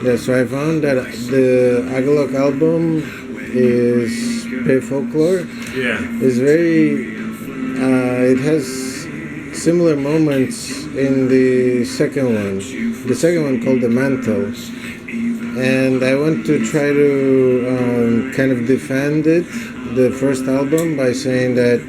Yeah, so I found that the Agalloch album is Pay Folklore. Yeah. Is very. It has similar moments in the second one. The second one called The Mantle. And I want to try to kind of defend it, the first album, by saying that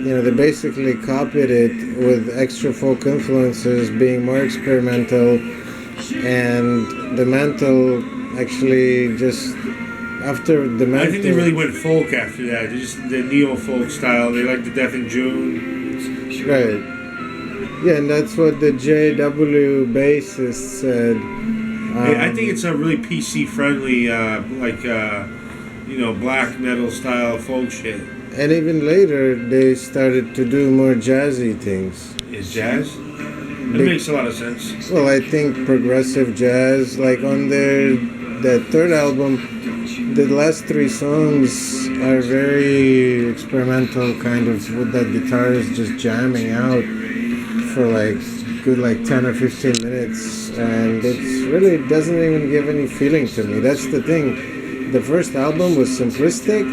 they basically copied it with extra folk influences, being more experimental, and the Mantle actually just after the Mantle. I think they really went folk after that. They just the neo folk style. They like the Death in June. Right. Yeah, and that's what the JW bassist said. I think it's a really PC friendly, black metal style folk shit. And even later, they started to do more jazzy things. Is jazz? That makes a lot of sense. Well, I think progressive jazz, like on that third album, the last 3 songs are very experimental, kind of with that guitar is just jamming out for good 10 or 15 minutes, and it really doesn't even give any feeling to me. That's the thing. The first album was simplistic,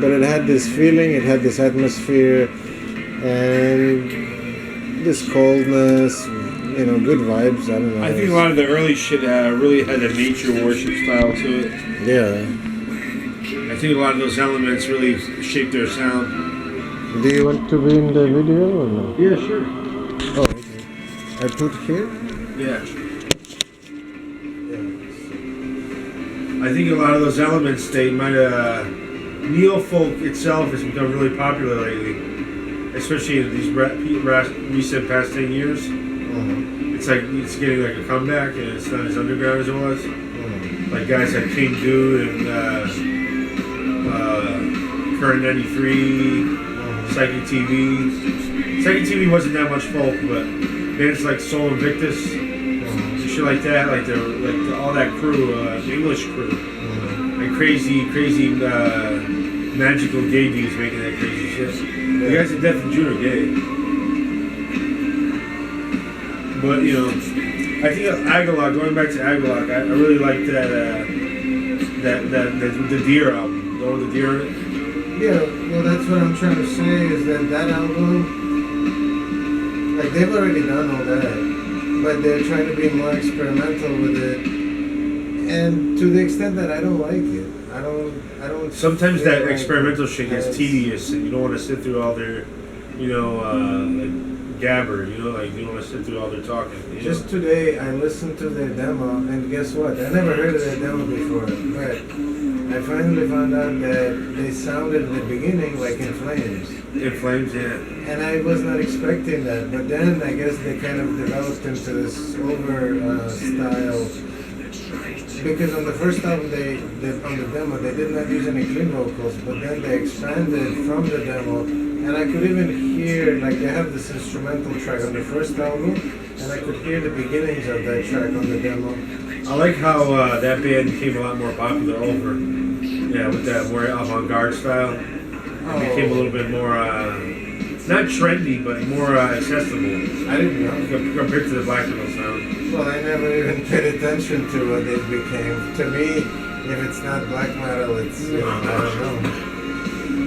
but it had this feeling, it had this atmosphere, and this coldness, good vibes. I don't know. I think a lot of the early shit really had a nature worship style to it. Yeah. I think a lot of those elements really shaped their sound. Do you want to be in the video or no? Yeah, sure. Oh, okay. I put here? Yeah. I think a lot of those elements, they might have... Neo-folk itself has become really popular lately. Especially in these recent past 10 years. Mm-hmm. It's getting like a comeback, and it's not as underground as it was. Mm-hmm. Like guys like King Dude and Current 93, Psychic TV. Psychic TV wasn't that much folk, but bands like Soul Invictus, shit like that, all that crew, the English crew, like crazy magical gay dudes making that crazy shit. The guys at Death in June are gay. But I think Agalloch. Going back to Agalloch, I really liked the Deer album. The old Deer. Yeah, well, that's what I'm trying to say is that album, they've already done all that, but they're trying to be more experimental with it, and to the extent that I don't like it. I don't. Sometimes that experimental shit gets tedious, and you don't want to sit through all their, gabber, you don't want to sit through all their talking. Just today, I listened to their demo, and guess what? I never heard of their demo before, but I finally found out that they sounded in the beginning like In Flames. In Flames, yeah. And I was not expecting that, but then I guess they kind of developed into this style. Because on the first album, on the demo, they did not use any clean vocals, but then they expanded from the demo, and I could even hear, they have this instrumental track on the first album, and I could hear the beginnings of that track on the demo. I like how that band became a lot more popular over, with that more avant-garde style. It became a little bit more, not trendy, but more accessible. I didn't know. Compared to the black metal sound. Well, I never even paid attention to what it became. To me, if it's not black metal, it's, I don't know.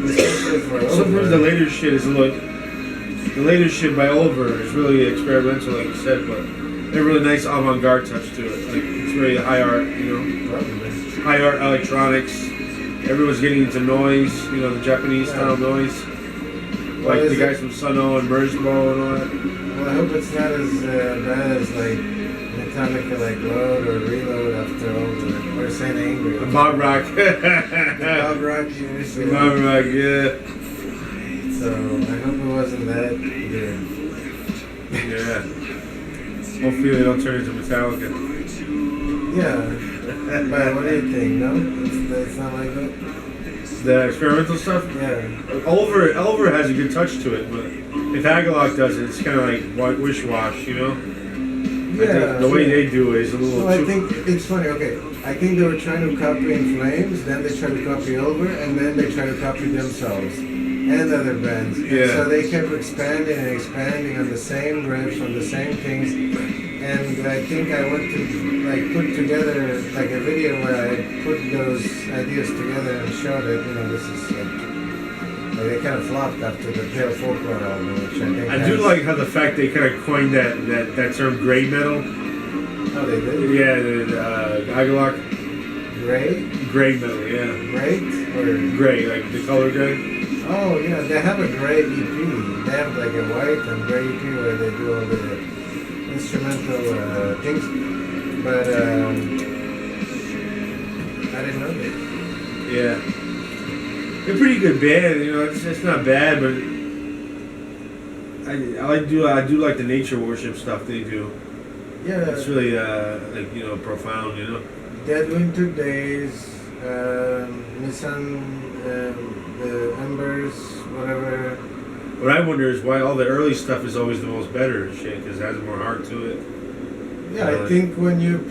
Especially for Over. Sometimes the later shit is the later shit by Over is really experimental, like you said, but they have a really nice avant-garde touch to it. It's very high art, Probably. High art electronics. Everyone's getting into noise, the Japanese style noise. Like the guys from Suno and Merzbow and all that. Well, I hope it's not as bad as Metallica, Load or Reload after Over, or Saint Anger. The Bob Rock. The Bob Rock years. The Bob Rock, yeah. So I hope it wasn't that good. Yeah. Hopefully they don't turn into Metallica. Yeah. But what do you think? No? It's not like that? The experimental stuff? Yeah. Over has a good touch to it, but if Agalloch does it, it's kind of like wish-wash, Yeah. I think the way they do it is a little I think it's funny, okay. I think they were trying to copy In Flames, then they tried to copy Over, and then they tried to copy themselves and other bands. Yeah. So they kept expanding and expanding on the same riffs, on the same things. and I think I went to like put together like a video where I put those ideas together and showed it. You know, this is like they kind of flopped after the Pale Folklore album, which I think I do like how the fact they kind of coined that term gray metal. Oh, they did? Yeah, the Agalloch. Gray Metal, yeah. Great or gray, like the color gray. Oh yeah, they have a gray EP. They have like a white and gray EP where they do all the instrumental things. But I didn't know that. Yeah, they're pretty good band. You know, it's not bad, but I do like the nature worship stuff they do. Yeah, it's really like, you know, profound. You know, Dead Winter Days, the Embers, whatever. What I wonder is why all the early stuff is always the most better shit, because it has more heart to it. Yeah, I think when you're I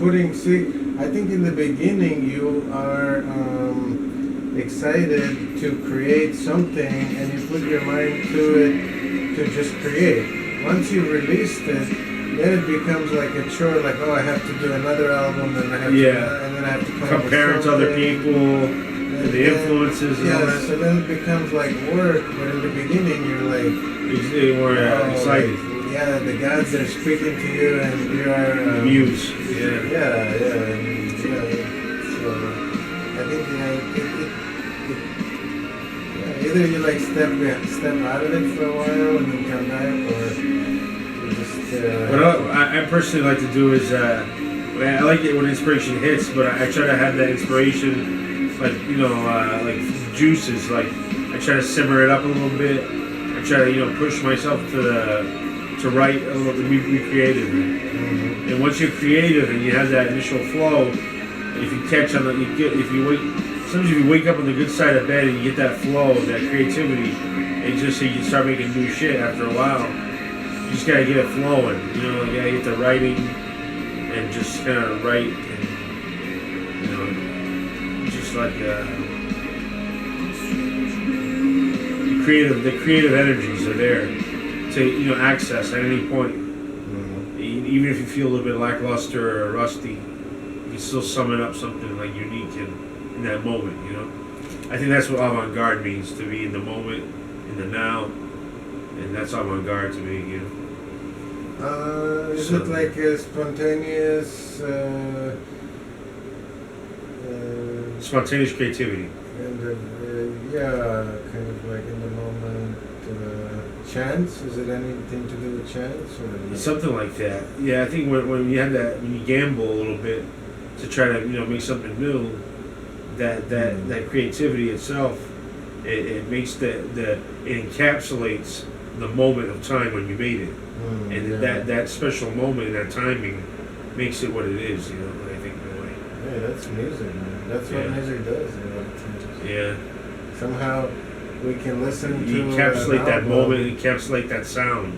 think in the beginning you are excited to create something and you put your mind to it to just create. Once you released it, then it becomes like a chore, like, oh, I have to do another album, and I have and then I have to compare it to other people, and the influences and all that. So then it becomes like work, but in the beginning you're like... You were excited. Yeah, the gods are speaking to you, and you are... muse. Yeah. So I think either you like step out of it for a while and then come back, or... What I personally like to do is, I like it when inspiration hits, but I try to have that inspiration, like, you know, like juices. Like, I try to simmer it up a little bit. I try to, you know, push myself to write a little, to be creative. Mm-hmm. And once you're creative and you have that initial flow, if you catch on sometimes if you wake up on the good side of bed and you get that flow, that creativity, and just so you can start making new shit after a while. You just gotta get it flowing, you know. You gotta get the writing and just kind of write, and, you know, just like the creative energies are there to, you know, access at any point. Mm-hmm. Even if you feel a little bit lackluster or rusty, you can still summon up something like unique in that moment, you know. I think that's what avant-garde means, to be in the moment, in the now. And that's avant-garde to me, you know. Is it like a spontaneous... spontaneous creativity. Kind of like in the moment. Chance? Is it anything to do with chance? Or something like that. Yeah, I think when you have that, when you gamble a little bit to try to, you know, make something new, that creativity itself, it makes it encapsulates the moment of time when you made it, and that special moment, that timing, makes it what it is. You know, I think in a way. Yeah, that's music, man. That's what music does. You know, yeah. Somehow we can listen to encapsulate that moment, encapsulate that sound,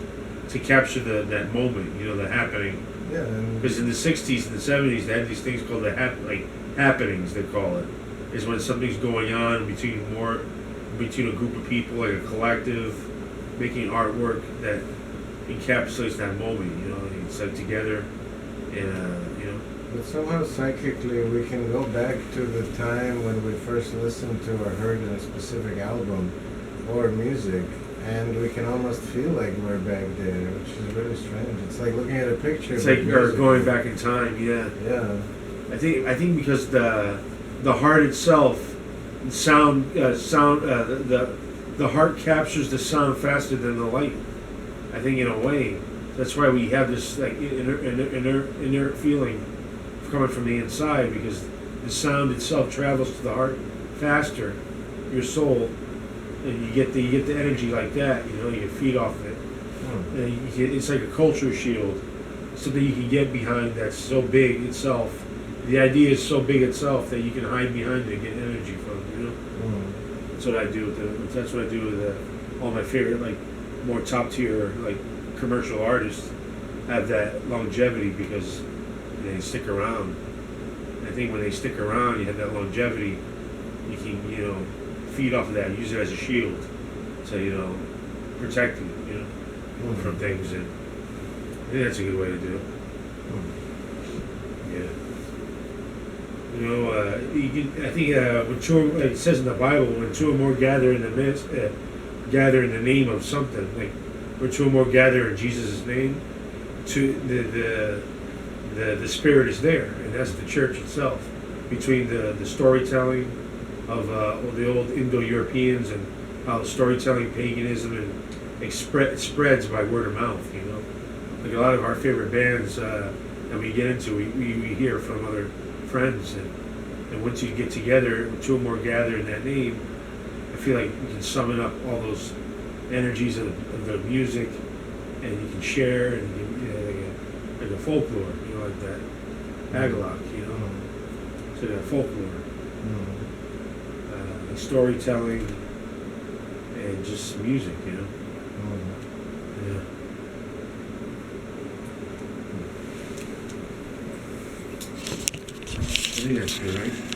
to capture that moment. You know, the happening. Yeah. Because in the '60s and the '70s, they had these things called happenings. They call it, is when something's going on between a group of people, like a collective, making artwork that encapsulates that moment. You know, it's like together, and you know. But somehow psychically, we can go back to the time when we first listened to or heard a specific album or music, and we can almost feel like we're back there, which is really strange. It's like looking at a picture. It's like you're going back in time. Yeah. Yeah. I think because the heart itself, the heart captures the sound faster than the light. I think in a way, that's why we have this like inner feeling coming from the inside, because the sound itself travels to the heart faster, your soul, and you get the energy like that. You know, you can feed off of it. And it's like a culture shield, something you can get behind that's so big itself. The idea is so big itself that you can hide behind it and get energy from it. You know, that's what I do with all my favorite, like, more top tier, like, commercial artists have that longevity because they stick around. I think when they stick around, you have that longevity. You can, you know, feed off of that, use it as a shield to, you know, protect you, you know, from things. And I think that's a good way to do it. Yeah. You know, I think when two, like it says in the Bible, when two or more gather in the midst, gather in the name of something, like when two or more gather in Jesus' name, to the Spirit is there, and that's the church itself. Between the storytelling of the old Indo-Europeans and how storytelling, paganism, and spreads by word of mouth. You know, like a lot of our favorite bands that we get into, we hear from other friends, and once you get together, two or more gather in that name, I feel like you can summon up all those energies of the music, and you can share, and you know, like a folklore, you know, like that Agalloch, you know, so that folklore, storytelling, and just music, you know. Yeah. I think that's good, right?